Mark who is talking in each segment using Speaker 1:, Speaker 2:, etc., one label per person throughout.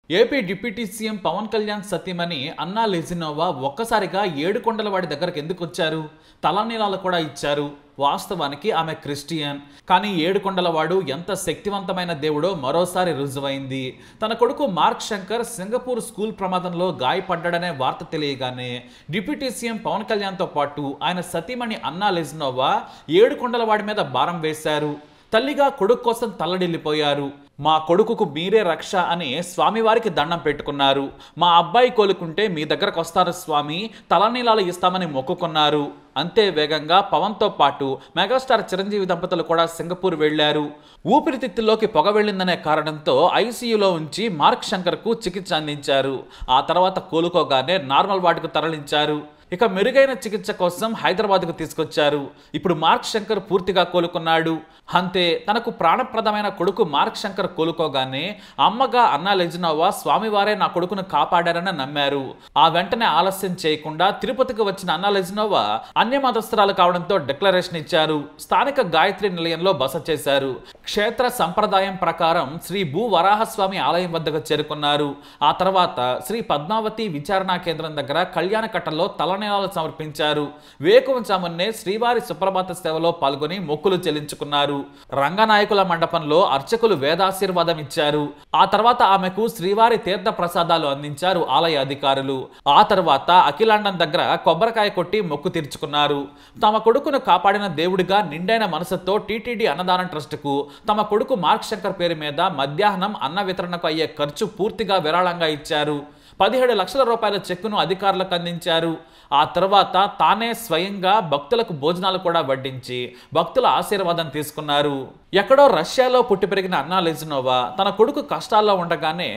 Speaker 1: AP deputy CM Pawan Kalyan సతీమణి Anna Lezhneva ఒక్కసారిగా ఏడుకొండలవాడి దగ్గరకు ఎందుకు వచ్చారు? తలనీలాలు కూడా ఇచ్చారు. వాస్తవానికి ఆమె క్రిస్టియన్. కానీ ఏడుకొండలవాడు ఎంత శక్తివంతమైన దేవుడో మరోసారి రుజువైంది. తన కొడుకు మార్క్ శంకర్ సింగపూర్ స్కూల్ ప్రమాదంలో గాయపడ్డాడనే వార్త తెలియగానే డిప్యూటీ సీఎం పవన్ కళ్యాణ్తో పాటు ఆయన సతీమణి అన్నా లెజినోవా ఏడుకొండలవాడి మీద భారం వేశారు. తల్లిగా కొడుకు కోసం తల్లడిల్లిపోయారు. మా కొడుకుకు మీరే రక్ష అని స్వామివారికి దండం పెట్టుకున్నారు. మా అబ్బాయి కోలుకుంటే మీ దగ్గరకు వస్తారు స్వామి, తలనీలాలు ఇస్తామని మొక్కుకున్నారు. అంతే వేగంగా పవన్తో పాటు మెగాస్టార్ చిరంజీవి దంపతులు కూడా సింగపూర్ వెళ్లారు. ఊపిరితిత్తుల్లోకి పొగ వెళ్లిందనే కారణంతో ఐసీయూలో ఉంచి మార్క్ శంకర్కు చికిత్స అందించారు. ఆ తర్వాత కోలుకోగానే నార్మల్ వార్డుకు తరలించారు. ఇక మెరుగైన చికిత్స కోసం హైదరాబాద్కు తీసుకొచ్చారు. ఇప్పుడు మార్క్ శంకర్ పూర్తిగా కోలుకున్నాడు. అంతే, తనకు ప్రాణప్రదమైన కొడుకు మార్క్ శంకర్ కోలుకోగానే అమ్మగా అన్నా లెజినోవా స్వామివారే నా కొడుకును కాపాడారని నమ్మారు. ఆ వెంటనే ఆలస్యం చేయకుండా తిరుపతికి వచ్చిన అన్నా లెజినోవా అన్య మతస్థురాలు కావడంతో డిక్లరేషన్ ఇచ్చారు. స్థానిక గాయత్రి నిలయంలో బస చేశారు. క్షేత్ర సంప్రదాయం ప్రకారం శ్రీ భూ వరాహస్వామి ఆలయం వద్దకు చేరుకున్నారు. ఆ తర్వాత శ్రీ పద్మావతి విచారణా కేంద్రం దగ్గర కళ్యాణ కట్టలో తలనీలాలు సమర్పించారు. వేకువజామున్నే శ్రీవారి సుప్రభాత సేవలో పాల్గొని మొక్కులు చెల్లించుకున్నారు. రంగనాయకుల మండపంలో అర్చకులు వేదాశీర్వాదం ఇచ్చారు. ఆ తర్వాత ఆమెకు శ్రీవారి తీర్థ ప్రసాదాలు అందించారు ఆలయ అధికారులు. ఆ తర్వాత అఖిలాండం దగ్గర కొబ్బరికాయ కొట్టి మొక్కు తీర్చుకున్నారు. తమ కొడుకును కాపాడిన దేవుడిగా నిండైన మనసుతో టీటీడీ అన్నదానం ట్రస్టుకు తమ కొడుకు మార్క్ శంకర్ పేరు మీద మధ్యాహ్నం అన్న వితరణకు అయ్యే ఖర్చు పూర్తిగా విరాళంగా ఇచ్చారు. 17 లక్షల రూపాయల చెక్కును అధికారులకు అందించారు. ఆ తర్వాత తానే స్వయంగా భక్తులకు భోజనాలు కూడా వడ్డించి భక్తుల ఆశీర్వాదం తీసుకున్నారు. ఎక్కడో రష్యాలో పుట్టి పెరిగిన అన్నా లెజినోవా తన కొడుకు కష్టాల్లో ఉండగానే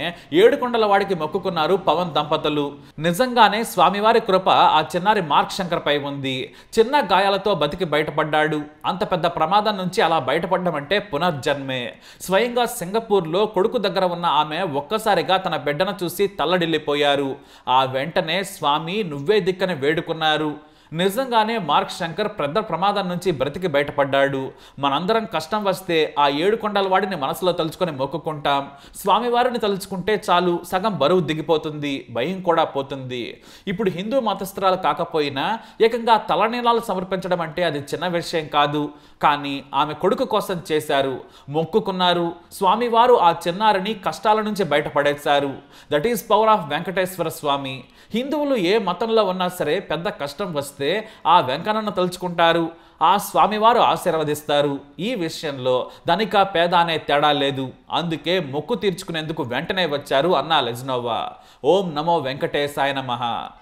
Speaker 1: ఏడుకొండలవాడికి మొక్కుకున్నారు పవన్ దంపతులు. నిజంగానే స్వామివారి కృప ఆ చిన్నారి మార్క్ శంకర్ పై ఉంది. చిన్న గాయాలతో బతికి బయటపడ్డాడు. అంత పెద్ద ప్రమాదం నుంచి అలా బయటపడడం అంటే పునర్జన్మే. స్వయంగా సింగపూర్లో కొడుకు దగ్గర ఉన్న ఆమె ఒక్కసారిగా తన బిడ్డను చూసి తల్లడిల్లిపోయారు. ఆ వెంటనే స్వామి నువ్వే దిక్కని వేడుకున్నారు. నిజంగానే మార్క్ శంకర్ పెద్ద ప్రమాదం నుంచి బ్రతికి బయటపడ్డాడు. మనందరం కష్టం వస్తే ఆ ఏడుకొండలవాడిని మనసులో తలుచుకొని మొక్కుకుంటాం. స్వామివారిని తలుచుకుంటే చాలు, సగం బరువు దిగిపోతుంది, భయం కూడా పోతుంది. ఇప్పుడు హిందూ మతస్థురాలు కాకపోయినా ఏకంగా తలనీలాలు సమర్పించడం అంటే అది చిన్న విషయం కాదు. కానీ ఆమె కొడుకు కోసం చేశారు, మొక్కుకున్నారు. స్వామివారు ఆ చిన్నారిని కష్టాల నుంచి బయటపడేశారు. That is power of Venkateswara Swami. హిందువులు ఏ మతంలో ఉన్నా సరే పెద్ద కష్టం వస్తే ఆ వెంకన్నను తలుచుకుంటారు. ఆ స్వామివారు ఆశీర్వదిస్తారు. ఈ విషయంలో ధనిక పేద అనే తేడా లేదు. అందుకే మొక్కు తీర్చుకునేందుకు వెంటనే వచ్చారు అన్నా లెజినోవా. ఓం నమో వెంకటేశాయ నమః.